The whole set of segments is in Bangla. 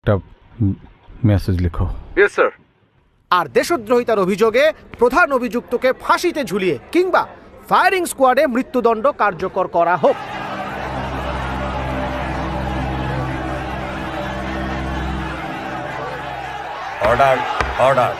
একটা মেসেজ লিখো। Yes sir. আর দেশদ্রোহিতার অভিযোগে প্রধান অভিযুক্তকে ফাঁসিতে ঝুলিয়ে কিংবা ফায়ারিং স্কোয়াডে মৃত্যুদণ্ড কার্যকর করা হোক। Order, order.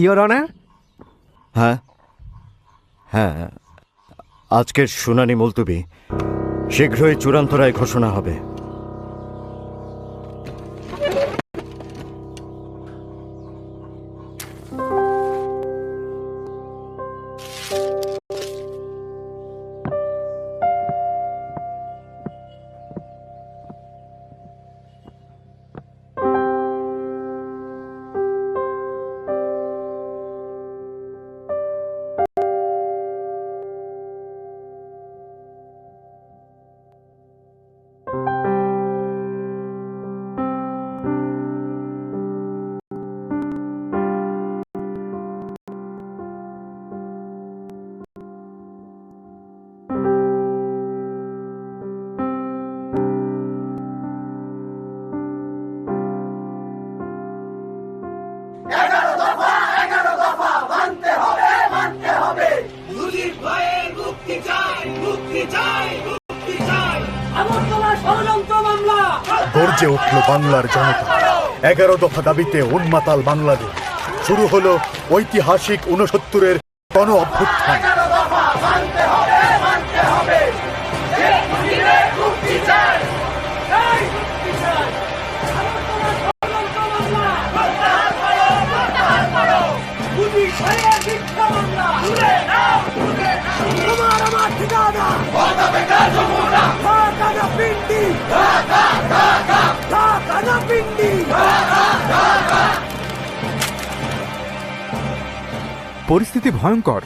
Your honour. হ্যাঁ হ্যাঁ, আজকের শুনানি মুলতবি, শীঘ্রই চূড়ান্ত রায় ঘোষণা হবে। গর্জে উঠল বাংলার জনতা। 11 দফা দাবিতে উন্মাতাল বাংলাদেশ। শুরু হলো ঐতিহাসিক 69-এর গণ অভ্যুত্থান। পরিস্থিতি ভয়ঙ্কর।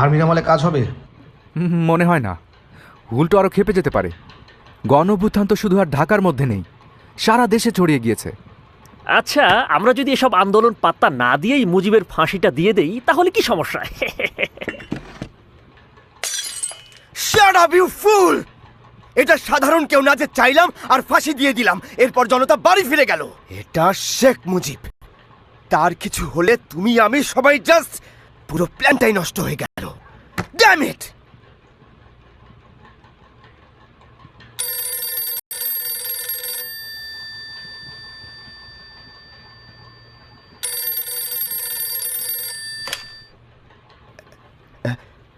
আর্মির আমলে কাজ হবে মনে হয় না, উল্টো আরো খেপে যেতে পারে। গণ অভ্যুত্থান তো শুধু আর ঢাকার মধ্যে নেই, সারা দেশে ছড়িয়ে গিয়েছে। আচ্ছা, আমরা যদি এসব আন্দোলন পাত্তা না দিয়েই মুজিবের ফাঁসিটা দিয়ে দেই তাহলে কি সমস্যা? শাট আপ ইউ ফুল! এটা সাধারণ কেউ না যে চাইলাম আর ফাঁসি দিয়ে দিলাম, এরপর জনতা বাড়ি ফিরে গেল। এটা শেখ মুজিব। তার কিছু হলে তুমি আমি সবাই জাস্ট পুরো প্ল্যানটাই নষ্ট হয়ে গেল। Damn it!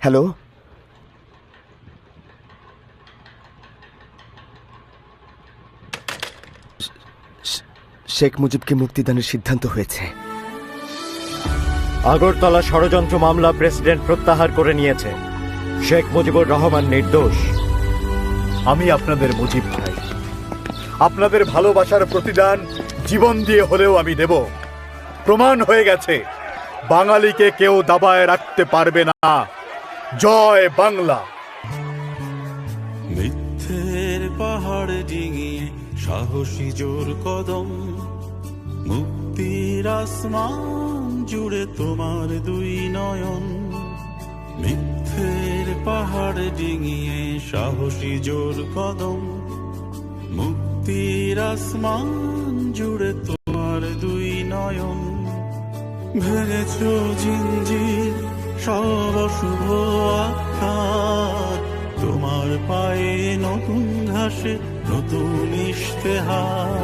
হ্যালো, শেখ মুজিবকে মুক্তিদানের সিদ্ধান্ত হয়েছে। আগরতলা ষড়যন্ত্র মামলা প্রেসিডেন্ট প্রত্যাহার করে নিয়েছে। শেখ মুজিবুর রহমান নির্দোষ। আমি আপনাদের মুজিব ভাই। আপনাদের ভালোবাসার প্রতিদান জীবন দিয়ে হলেও আমি দেব। প্রমাণ হয়ে গেছে, বাঙালিকে কেউ দাবায় রাখতে পারবে না। জয় বাংলা। মিথ্যের পাহাড় ডিঙিয়ে সাহসী জোর কদম, মুক্তির আসমান জুড়ে তোমার দুই নয়ন। মিথ্যের পাহাড় ডিঙিয়ে সাহসী জোর কদম, মুক্তির আসমান জুড়ে তোমার দুই নয়ন। ভেঙেছ জিঞ্জির সব শুভ আখ্যান, তোমার পায়ে নতুন ঘাসে নতুন ইশতেহার।